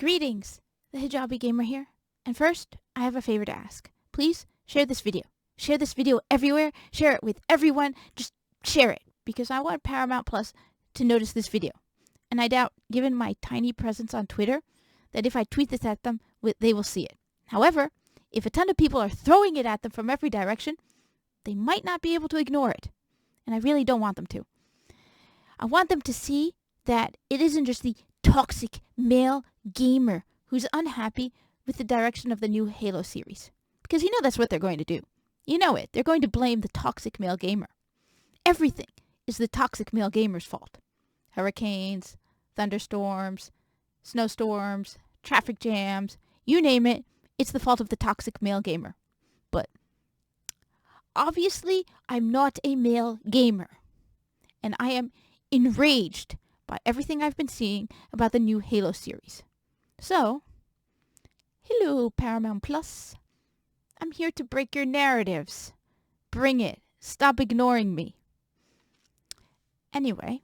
Greetings, the Hijabi Gamer here. And first, I have a favor to ask. Please share this video. Share this video everywhere. Share it with everyone. Just share it, because I want Paramount Plus to notice this video. And I doubt, given my tiny presence on Twitter, that if I tweet this at them, they will see it. However, if a ton of people are throwing it at them from every direction, they might not be able to ignore it. And I really don't want them to. I want them to see that it isn't just the toxic male gamer who's unhappy with the direction of the new Halo series. Because you know that's what they're going to do. You know it. They're going to blame the toxic male gamer. Everything is the toxic male gamer's fault. Hurricanes, thunderstorms, snowstorms, traffic jams, you name it, it's the fault of the toxic male gamer. But obviously, I'm not a male gamer. And I am enraged by everything I've been seeing about the new Halo series. So, hello Paramount Plus. I'm here to break your narratives. Bring it. Stop ignoring me. Anyway,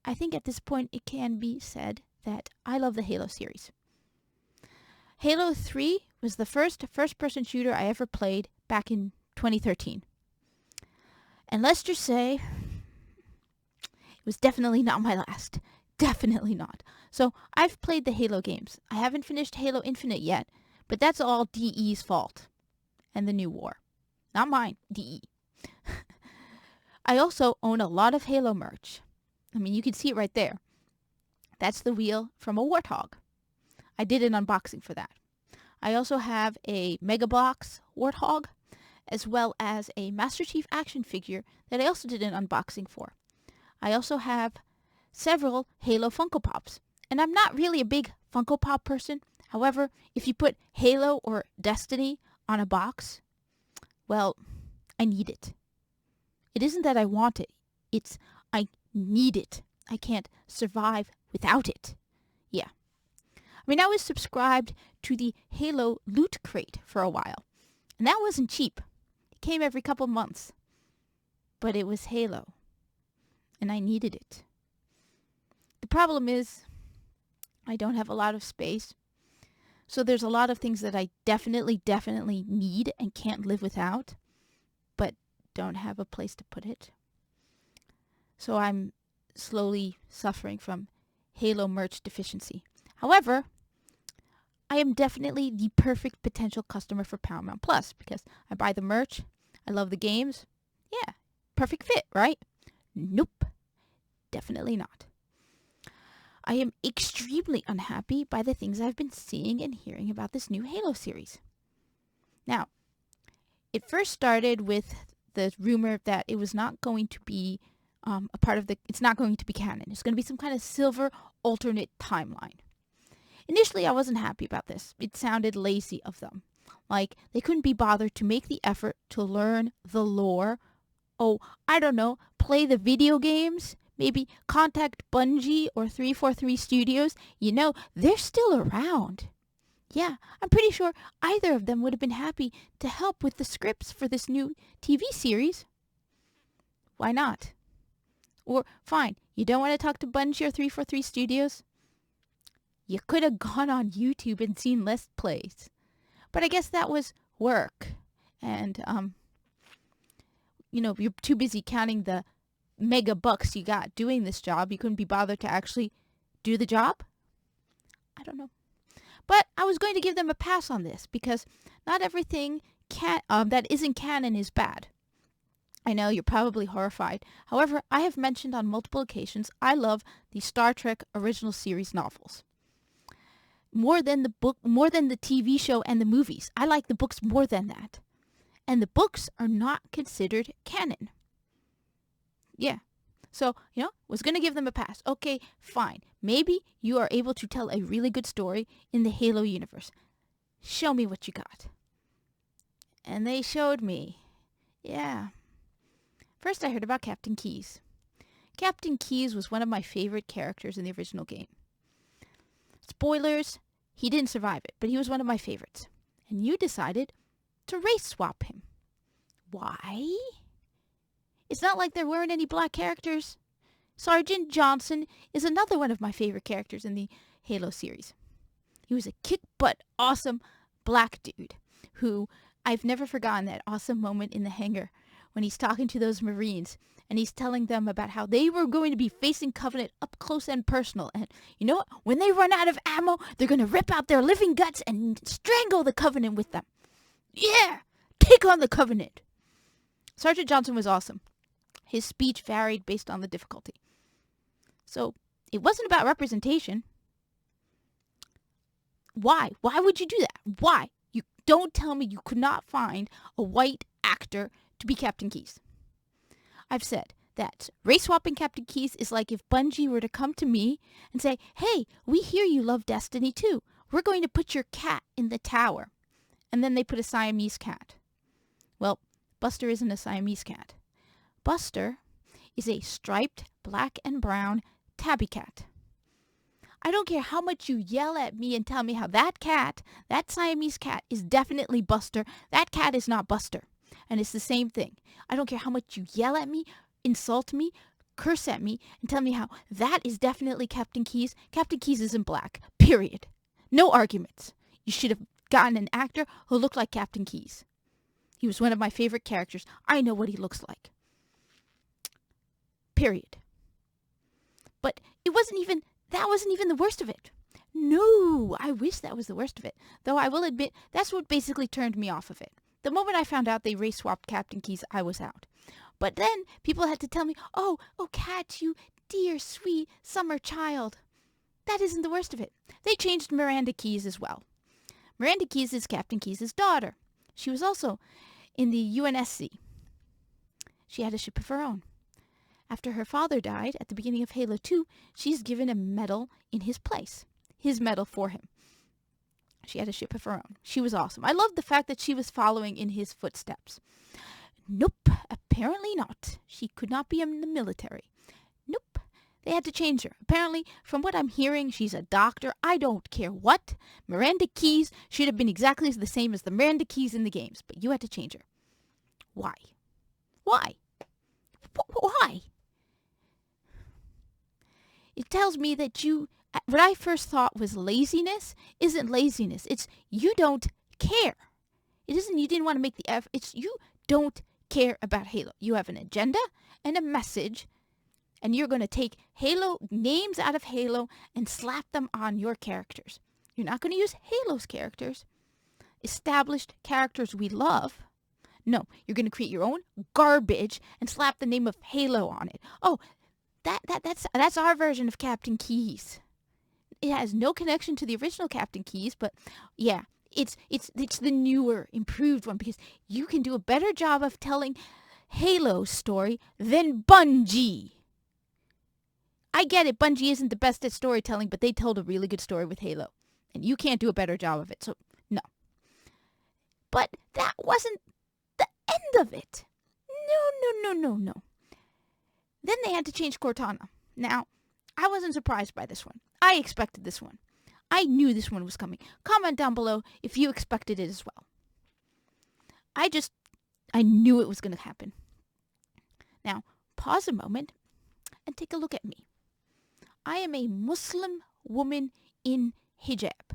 I think at this point it can be said that I love the Halo series. Halo 3 was the first-person shooter I ever played back in 2013. And let's just say, it was definitely not my last. Definitely not. So I've played the Halo games. I haven't finished Halo Infinite yet, but that's all DE's fault. And the new war. Not mine, DE. I also own a lot of Halo merch. I mean, you can see it right there. That's the wheel from a Warthog. I did an unboxing for that. I also have a Mega Bloks Warthog, as well as a Master Chief action figure that I also did an unboxing for. I also have several Halo Funko Pops. And I'm not really a big Funko Pop person. However, if you put Halo or Destiny on a box, well, I need it. It isn't that I want it. It's I need it. I can't survive without it. Yeah. I mean, I was subscribed to the Halo Loot Crate for a while. And that wasn't cheap. It came every couple months. But it was Halo. And I needed it. The problem is, I don't have a lot of space. So there's a lot of things that I definitely need and can't live without, but don't have a place to put it. So I'm slowly suffering from Halo merch deficiency. However, I am definitely the perfect potential customer for Paramount Plus because I buy the merch, I love the games. Yeah, perfect fit, right? Nope, definitely not. I am extremely unhappy by the things I've been seeing and hearing about this new Halo series. Now, it first started with the rumor that it was not going to be it's not going to be canon. It's going to be some kind of silver alternate timeline. Initially, I wasn't happy about this. It sounded lazy of them. Like, they couldn't be bothered to make the effort to learn the lore. Oh, I don't know, play the video games? Maybe contact Bungie or 343 Studios. You know, they're still around. Yeah, I'm pretty sure either of them would have been happy to help with the scripts for this new TV series. Why not? Or, fine, you don't want to talk to Bungie or 343 Studios? You could have gone on YouTube and seen Let's Plays. But I guess that was work. And, you're too busy counting the mega bucks you got doing this job. You couldn't be bothered to actually do the job? I don't know. But I was going to give them a pass on this because not everything that isn't canon is bad. I know you're probably horrified. However, I have mentioned on multiple occasions I love the Star Trek original series novels. More than the TV show and the movies. I like the books more than that. And the books are not considered canon. Yeah. So, was going to give them a pass. Okay, fine. Maybe you are able to tell a really good story in the Halo universe. Show me what you got. And they showed me. Yeah. First, I heard about Captain Keyes. Captain Keyes was one of my favorite characters in the original game. Spoilers, he didn't survive it, but he was one of my favorites. And you decided to race swap him. Why? It's not like there weren't any black characters. Sergeant Johnson is another one of my favorite characters in the Halo series. He was a kick-butt, awesome black dude who I've never forgotten that awesome moment in the hangar when he's talking to those Marines and he's telling them about how they were going to be facing Covenant up close and personal. And you know what? When they run out of ammo, they're going to rip out their living guts and strangle the Covenant with them. Yeah! Take on the Covenant! Sergeant Johnson was awesome. His speech varied based on the difficulty. So, it wasn't about representation. Why? Why would you do that? Why? You don't tell me you could not find a white actor to be Captain Keyes. I've said that race swapping Captain Keyes is like if Bungie were to come to me and say, hey, we hear you love Destiny 2. We're going to put your cat in the tower. And then they put a Siamese cat. Well, Buster isn't a Siamese cat. Buster is a striped black and brown tabby cat. I don't care how much you yell at me and tell me how that cat, that Siamese cat, is definitely Buster. That cat is not Buster. And it's the same thing. I don't care how much you yell at me, insult me, curse at me, and tell me how that is definitely Captain Keyes. Captain Keyes isn't black. Period. No arguments. You should have gotten an actor who looked like Captain Keyes. He was one of my favorite characters. I know what he looks like. Period. But that wasn't even the worst of it. No, I wish that was the worst of it. Though I will admit, that's what basically turned me off of it. The moment I found out they race swapped Captain Keyes, I was out. But then people had to tell me, oh, Cat, you dear, sweet summer child. That isn't the worst of it. They changed Miranda Keyes as well. Miranda Keyes is Captain Keyes' daughter. She was also in the UNSC. She had a ship of her own. After her father died at the beginning of Halo 2, she's given a medal in his place. His medal for him. She had a ship of her own. She was awesome. I loved the fact that she was following in his footsteps. Nope, apparently not. She could not be in the military. Nope, they had to change her. Apparently, from what I'm hearing, she's a doctor. I don't care what. Miranda Keyes should have been exactly the same as the Miranda Keyes in the games, but you had to change her. Why? Why? Why? It tells me that what I first thought was laziness isn't laziness. It's you don't care. It isn't you didn't want to make the effort. It's you don't care about Halo. You have an agenda and a message, and you're going to take Halo names out of Halo and slap them on your characters. You're not going to use Halo's characters, established characters we love. No, you're going to create your own garbage and slap the name of Halo on it. Oh, that's our version of Captain Keyes. It has no connection to the original Captain Keyes, but yeah, it's the newer, improved one because you can do a better job of telling Halo's story than Bungie. I get it, Bungie isn't the best at storytelling, but they told a really good story with Halo, and you can't do a better job of it, so no. But that wasn't the end of it. No. Then they had to change Cortana. Now, I wasn't surprised by this one. I expected this one. I knew this one was coming. Comment down below if you expected it as well. I knew it was going to happen. Now, pause a moment and take a look at me. I am a Muslim woman in hijab.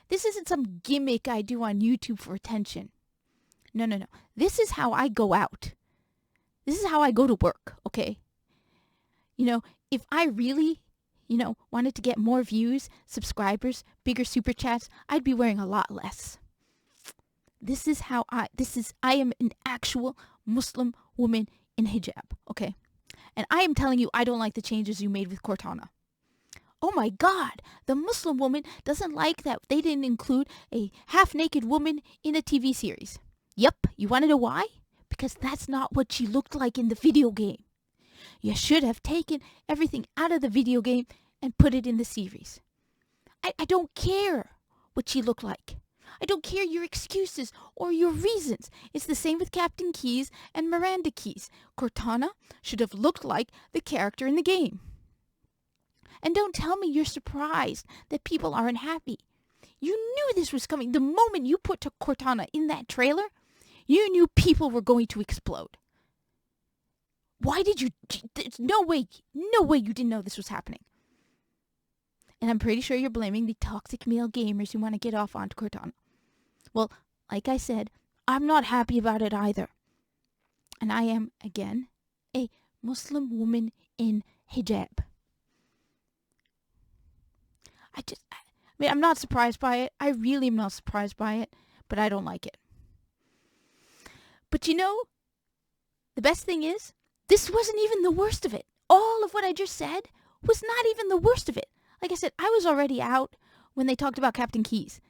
This isn't some gimmick I do on YouTube for attention. No. This is how I go out. This is how I go to work, okay? If I really, wanted to get more views, subscribers, bigger super chats, I'd be wearing a lot less. I am an actual Muslim woman in hijab, okay? And I am telling you, I don't like the changes you made with Cortana. Oh my God, the Muslim woman doesn't like that they didn't include a half-naked woman in a TV series. Yep, you want to know why? Because that's not what she looked like in the video game. You should have taken everything out of the video game and put it in the series. I don't care what she looked like. I don't care your excuses or your reasons. It's the same with Captain Keyes and Miranda Keyes. Cortana should have looked like the character in the game. And don't tell me you're surprised that people aren't happy. You knew this was coming. The moment you put Cortana in that trailer, you knew people were going to explode. Why did you... There's no way you didn't know this was happening. And I'm pretty sure you're blaming the toxic male gamers who want to get off onto Cortana. Well, like I said, I'm not happy about it either. And I am, again, a Muslim woman in hijab. I'm not surprised by it. I really am not surprised by it, but I don't like it. But you know, the best thing is, this wasn't even the worst of it. All of what I just said was not even the worst of it. Like I said, I was already out when they talked about Captain Keyes.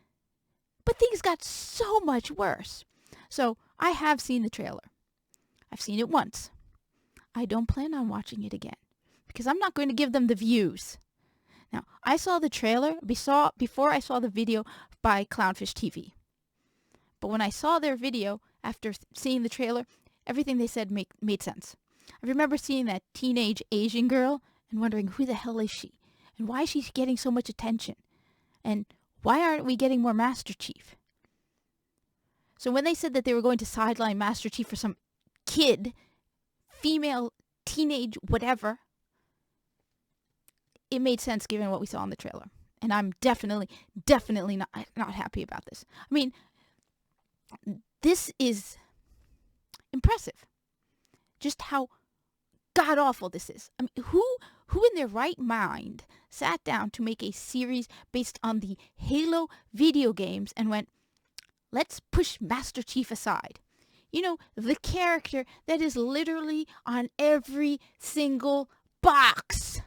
But things got so much worse. So, I have seen the trailer. I've seen it once. I don't plan on watching it again, because I'm not going to give them the views. Now, I saw the trailer before I saw the video by Clownfish TV. But when I saw their video, after seeing the trailer, everything they said made sense. I remember seeing that teenage Asian girl and wondering, who the hell is she? And why is she getting so much attention? And why aren't we getting more Master Chief? So when they said that they were going to sideline Master Chief for some kid, female, teenage, whatever, it made sense given what we saw in the trailer. And I'm definitely not happy about this. I mean, this is impressive. Just how god-awful this is. I mean, who in their right mind sat down to make a series based on the Halo video games and went, let's push Master Chief aside? You know, the character that is literally on every single box.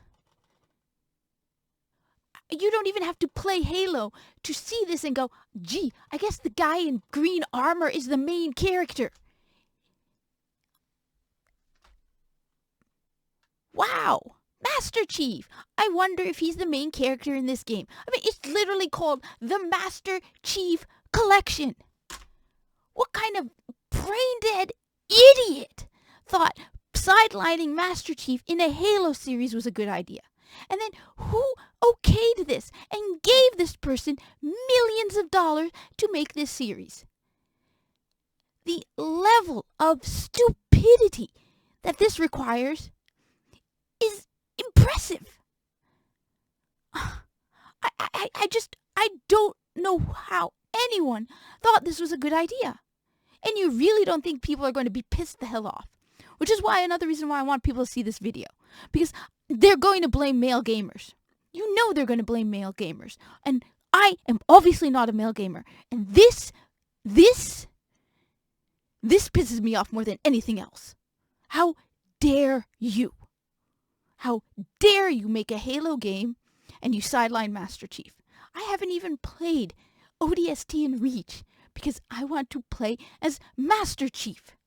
You don't even have to play Halo to see this and go, gee, I guess the guy in green armor is the main character. Wow, Master Chief. I wonder if he's the main character in this game. I mean, it's literally called the Master Chief Collection. What kind of brain-dead idiot thought sidelining Master Chief in a Halo series was a good idea? And then who okayed this and gave this person millions of dollars to make this series? The level of stupidity that this requires is impressive. I don't know how anyone thought this was a good idea. And you really don't think people are going to be pissed the hell off. Which is why another reason why I want people to see this video. Because they're going to blame male gamers. You know they're going to blame male gamers. And I am obviously not a male gamer. And this pisses me off more than anything else. How dare you? How dare you make a Halo game and you sideline Master Chief? I haven't even played ODST and Reach because I want to play as Master Chief.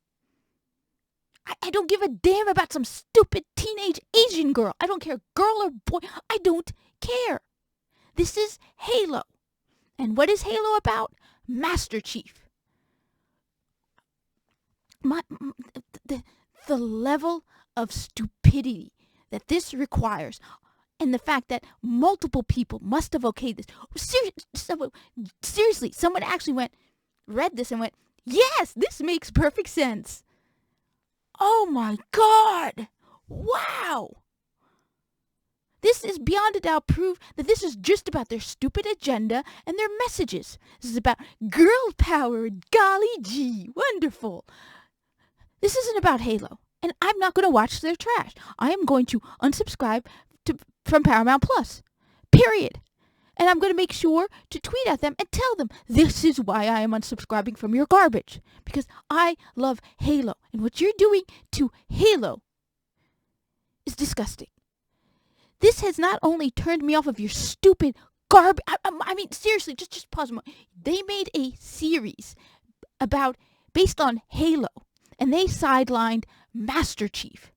I don't give a damn about some stupid teenage Asian girl. I don't care, girl or boy. I don't care. This is Halo. And what is Halo about? Master Chief. The level of stupidity that this requires, and the fact that multiple people must have okayed this. Seriously, someone actually read this and went, yes, this makes perfect sense. Oh my God! Wow! This is beyond a doubt proof that this is just about their stupid agenda and their messages. This is about girl power. Golly gee, wonderful. This isn't about Halo, and I'm not going to watch their trash. I am going to unsubscribe from Paramount Plus. Period. And I'm going to make sure to tweet at them and tell them, this is why I am unsubscribing from your garbage. Because I love Halo. And what you're doing to Halo is disgusting. This has not only turned me off of your stupid garbage. I mean, seriously, just pause a moment. They made a series based on Halo. And they sidelined Master Chief.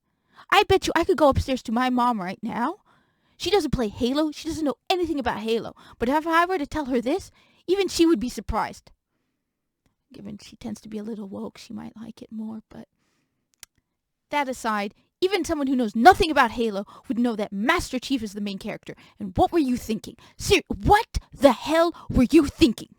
I bet you I could go upstairs to my mom right now. She doesn't play Halo. She doesn't know anything about Halo. But if I were to tell her this, even she would be surprised. Given she tends to be a little woke, she might like it more. But that aside, even someone who knows nothing about Halo would know that Master Chief is the main character. And what were you thinking? What the hell were you thinking?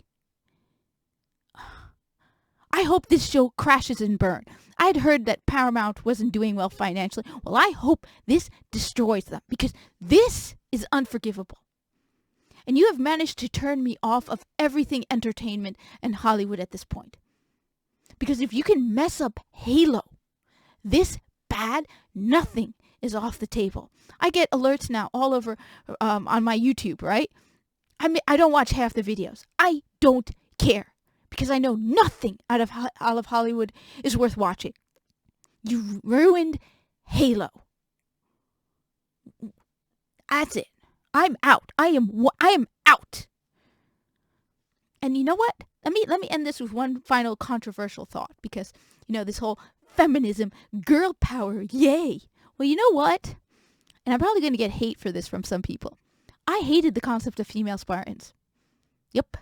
I hope this show crashes and burns. I'd heard that Paramount wasn't doing well financially. Well, I hope this destroys them because this is unforgivable. And you have managed to turn me off of everything entertainment and Hollywood at this point. Because if you can mess up Halo this bad, nothing is off the table. I get alerts now all over on my YouTube, right? I don't watch half the videos. I don't care because I know nothing out of Hollywood is worth watching. You ruined Halo. That's it. I'm out. I am out. And you know what? Let me end this with one final controversial thought, because this whole feminism, girl power, yay. Well, you know what? And I'm probably going to get hate for this from some people. I hated the concept of female Spartans. Yep.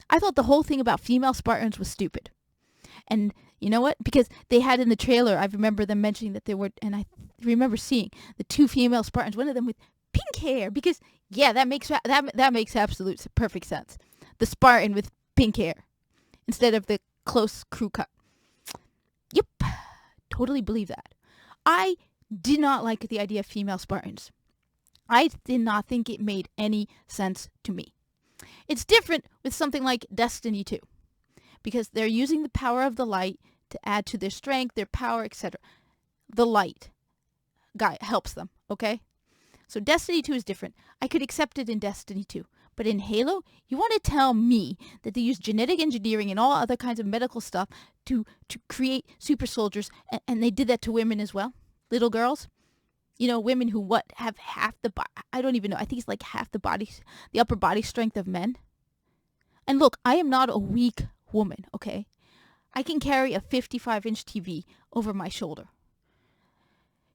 I thought the whole thing about female Spartans was stupid. And you know what? Because they had in the trailer, I remember them mentioning that there were, and I remember seeing the 2 female Spartans, one of them with pink hair, because that makes absolute perfect sense. The Spartan with pink hair instead of the close crew cut. Yep. Totally believe that. I did not like the idea of female Spartans. I did not think it made any sense to me. It's different with something like Destiny 2, because they're using the power of the light to add to their strength, their power, etc. The light guy helps them, okay? So Destiny 2 is different. I could accept it in Destiny 2. But in Halo, you want to tell me that they use genetic engineering and all other kinds of medical stuff to create super soldiers, and they did that to women as well? Little girls? Women who have half the I don't even know. I think it's like half the upper body strength of men. And look, I am not a weak woman, okay? I can carry a 55-inch TV over my shoulder.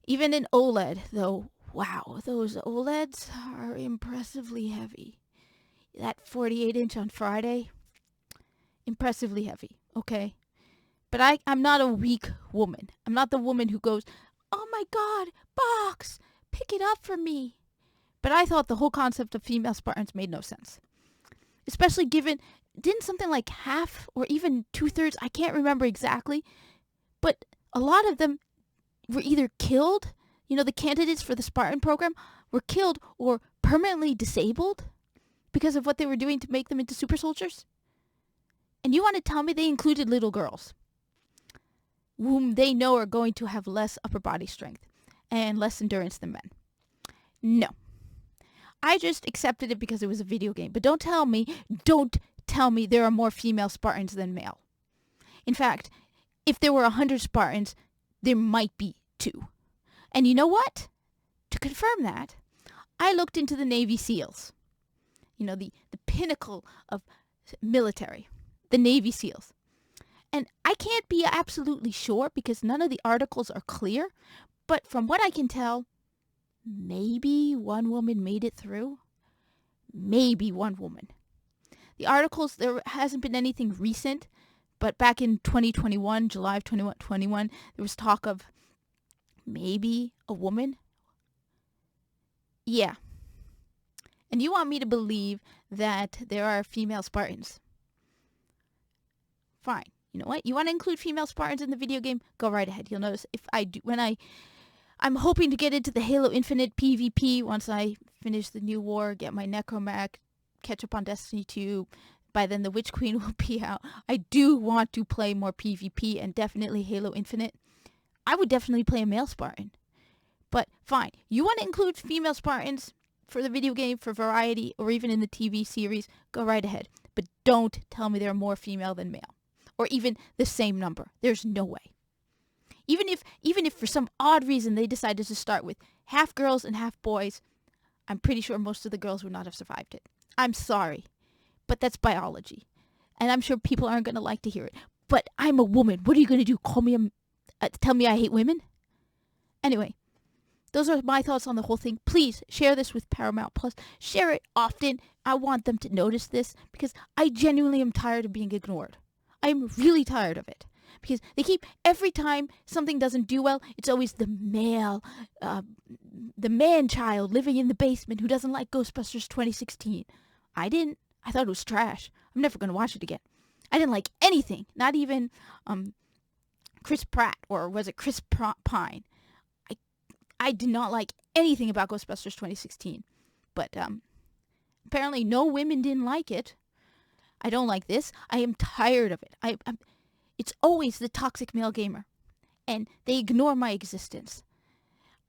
Even in OLED, though, wow, those OLEDs are impressively heavy. That 48-inch on Friday, impressively heavy, okay? But I'm not a weak woman. I'm not the woman who goes, oh my God, box, pick it up for me. But I thought the whole concept of female Spartans made no sense. Especially given, didn't something like half or even 2/3, I can't remember exactly, but a lot of them were either killed, the candidates for the Spartan program were killed or permanently disabled because of what they were doing to make them into super soldiers? And you want to tell me they included little girls whom they know are going to have less upper body strength and less endurance than men? No. I just accepted it because it was a video game. But don't tell me there are more female Spartans than male. In fact, if there were 100 Spartans, there might be 2. And you know what? To confirm that, I looked into the Navy SEALs. The pinnacle of military, the Navy SEALs. And I can't be absolutely sure because none of the articles are clear, but from what I can tell, maybe one woman made it through. Maybe one woman. The articles, there hasn't been anything recent, but back in 2021, July of 2021, there was talk of maybe a woman. Yeah. And you want me to believe that there are female Spartans? Fine. You know what? You want to include female Spartans in the video game? Go right ahead. You'll notice if I do, I'm hoping to get into the Halo Infinite PvP once I finish the new war, get my Necromach, catch up on Destiny 2. By then the Witch Queen will be out. I do want to play more PvP and definitely Halo Infinite. I would definitely play a male Spartan. But fine. You want to include female Spartans for the video game, for variety, or even in the TV series? Go right ahead. But don't tell me there are more female than male. Or even the same number. There's no way. Even if for some odd reason they decided to start with half girls and half boys, I'm pretty sure most of the girls would not have survived it. I'm sorry, but that's biology. And I'm sure people aren't going to like to hear it. But I'm a woman. What are you going to do? Tell me I hate women? Anyway, those are my thoughts on the whole thing. Please share this with Paramount Plus. Share it often. I want them to notice this because I genuinely am tired of being ignored. I'm really tired of it. Because they keep, every time something doesn't do well, it's always the man-child living in the basement who doesn't like Ghostbusters 2016. I didn't. I thought it was trash. I'm never going to watch it again. I didn't like anything. Not even Chris Pratt, or was it Chris Pine? I did not like anything about Ghostbusters 2016. But Apparently no women didn't like it. I don't like this. I am tired of it. It's always the toxic male gamer. And they ignore my existence.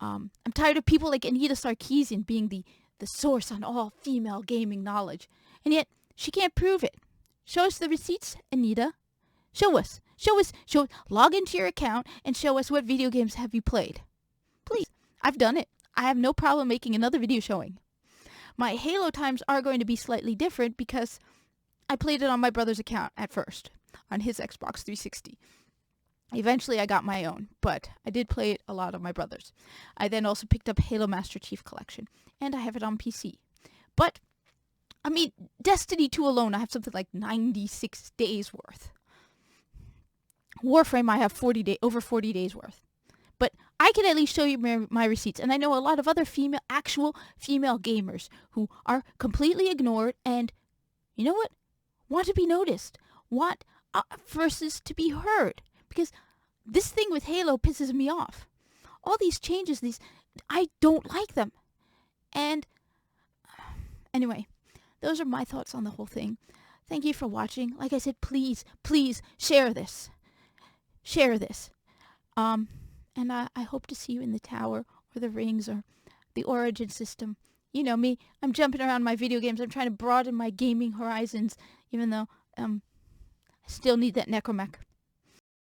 I'm tired of people like Anita Sarkeesian being the source on all female gaming knowledge. And yet, she can't prove it. Show us the receipts, Anita. Show us. Log into your account and show us what video games have you played. Please. I've done it. I have no problem making another video showing. My Halo times are going to be slightly different because I played it on my brother's account at first, on his Xbox 360. Eventually I got my own, but I did play it a lot on my brother's. I then also picked up Halo Master Chief Collection, and I have it on PC. But, I mean, Destiny 2 alone, I have something like 96 days worth. Warframe, I have over 40 days worth. But I can at least show you my receipts, and I know a lot of other actual female gamers who are completely ignored and, you know what, want to be noticed, want versus to be heard. Because this thing with Halo pisses me off. All these changes, I don't like them. And anyway, those are my thoughts on the whole thing. Thank you for watching. Like I said, please share this. Share this. And I hope to see you in the tower or the rings or the Origin system. You know me, I'm jumping around my video games. I'm trying to broaden my gaming horizons, even though I still need that Necromech.